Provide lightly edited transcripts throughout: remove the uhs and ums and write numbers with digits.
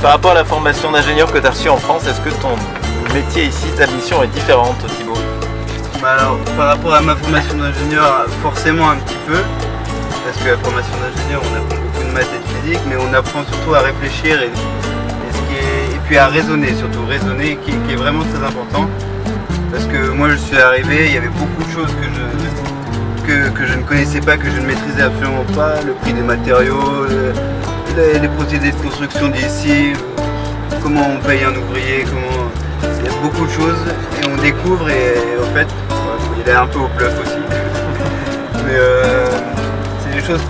Par rapport à la formation d'ingénieur que tu as reçue en France, est-ce que ton métier ici, ta mission est différente, Thibaut? Alors, par rapport à ma formation d'ingénieur, forcément un petit peu, parce que la formation d'ingénieur, on apprend beaucoup de maths et de physique, mais on apprend surtout à réfléchir et puis à raisonner, surtout raisonner, qui est vraiment très important. Parce que moi, je suis arrivé, il y avait beaucoup de choses que je ne connaissais pas, que je ne maîtrisais absolument pas, le prix des matériaux, les procédés de construction d'ici, comment on paye un ouvrier, il y a beaucoup de choses et on découvre et en fait il est un peu au bluff aussi. Mais c'est des choses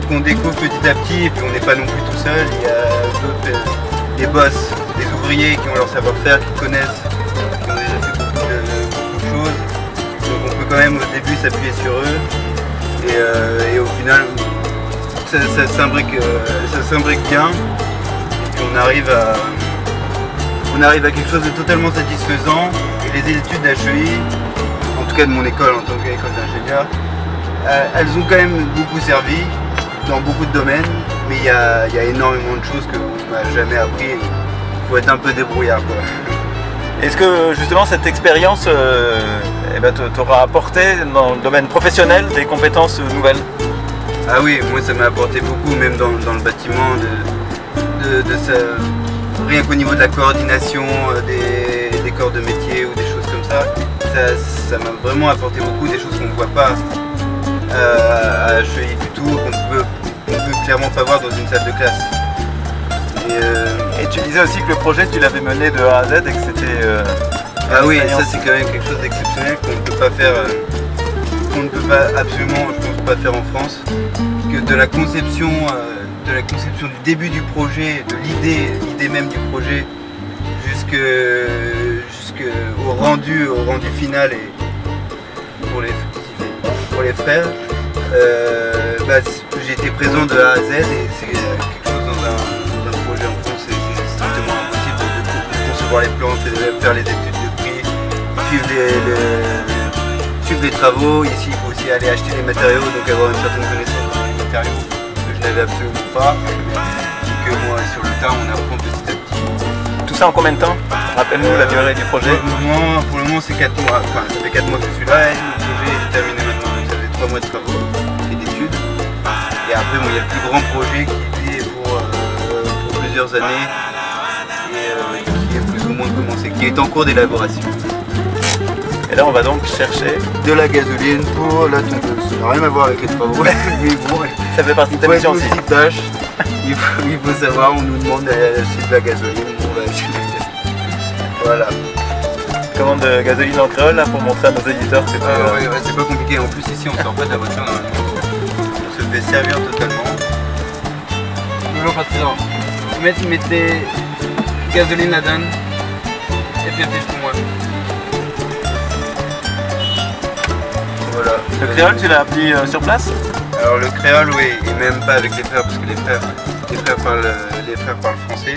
qu'on découvre petit à petit et puis on n'est pas non plus tout seul. Il y a d'autres, des boss, des ouvriers qui ont leur savoir-faire, qui connaissent, qui ont déjà fait beaucoup de choses. Donc on peut quand même au début s'appuyer sur eux et au final ça s'imbrique bien et puis on arrive à quelque chose de totalement satisfaisant. Et les études d'HEI, en tout cas de mon école en tant qu'école d'ingénieur, elles ont quand même beaucoup servi dans beaucoup de domaines, mais il y a énormément de choses qu'on n'a jamais appris. Il faut être un peu débrouillard, quoi. Est-ce que justement cette expérience t'aura apporté dans le domaine professionnel des compétences nouvelles? Ah oui, moi ça m'a apporté beaucoup, même dans le bâtiment, rien qu'au niveau de la coordination des corps de métier ou des choses comme ça m'a vraiment apporté beaucoup, des choses qu'on ne voit pas à HEI du tout, qu'on peut clairement pas voir dans une salle de classe. Et tu disais aussi que le projet tu l'avais mené de A à Z et que c'était... ah oui, ça c'est quand même quelque chose d'exceptionnel qu'on ne peut pas faire, qu'on ne peut pas absolument, je pense, pas faire en France. Que de la conception du début du projet, de l'idée même du projet, jusqu'au rendu final et pour les frères, j'ai été présent de A à Z et c'est quelque chose dans un projet en France, c'est strictement impossible de concevoir les plans, faire les études de prix, suivre les travaux. Ici il faut aussi aller acheter les matériaux, donc avoir une certaine connaissance des matériaux que je n'avais absolument pas, et que moi sur le tas on apprend petit à petit. Tout ça en combien de temps? Rappelle-nous la durée du projet. Pour le moment c'est 4 mois, enfin ça fait 4 mois que je suis là et le projet est terminé maintenant, donc ça fait 3 mois de travaux et d'études. Et après il y a le plus grand projet qui est pour plusieurs années et qui est plus ou moins commencé, qui est en cours d'élaboration. Et là on va donc chercher de la gasoline pour la tondeuse. Ça n'a rien à voir avec les travaux, mais bon, ça fait partie de ta mission aussi. Il faut savoir, on nous demande d'acheter de la gasoline, on va acheter de la gasoline. Voilà. Commande de gasoline en créole là pour montrer à nos éditeurs que c'est pas compliqué. En plus ici on sort pas de la voiture normalement. On se fait servir totalement. Bonjour partisan. Mettez gasoline là-dedans et puis affiche pour moi. Voilà. Le créole, tu l'as appris sur place? Alors le créole, oui, et même pas avec les frères, parce que les frères parlent français.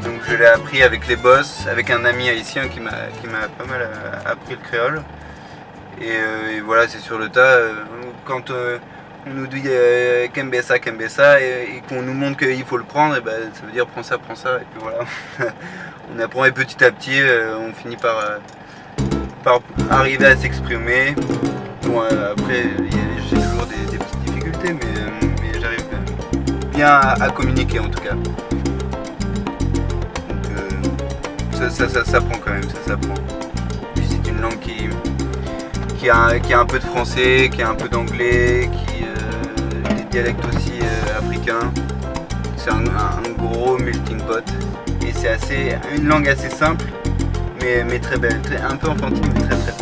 Donc je l'ai appris avec les boss, avec un ami haïtien qui m'a pas mal appris le créole. Et voilà, c'est sur le tas. Quand on nous dit Kembessa, Kembessa, et qu'on nous montre qu'il faut le prendre, et ben, ça veut dire prends ça, et puis voilà. On apprend et petit à petit, on finit par arriver à s'exprimer. Bon, après j'ai toujours des petites difficultés, mais j'arrive bien à communiquer en tout cas. Donc ça s'apprend quand même, ça s'apprend. Puis c'est une langue qui a un peu de français, qui a un peu d'anglais, des dialectes aussi africains. C'est un gros melting pot et c'est une langue assez simple mais très belle, un peu enfantine mais très belle.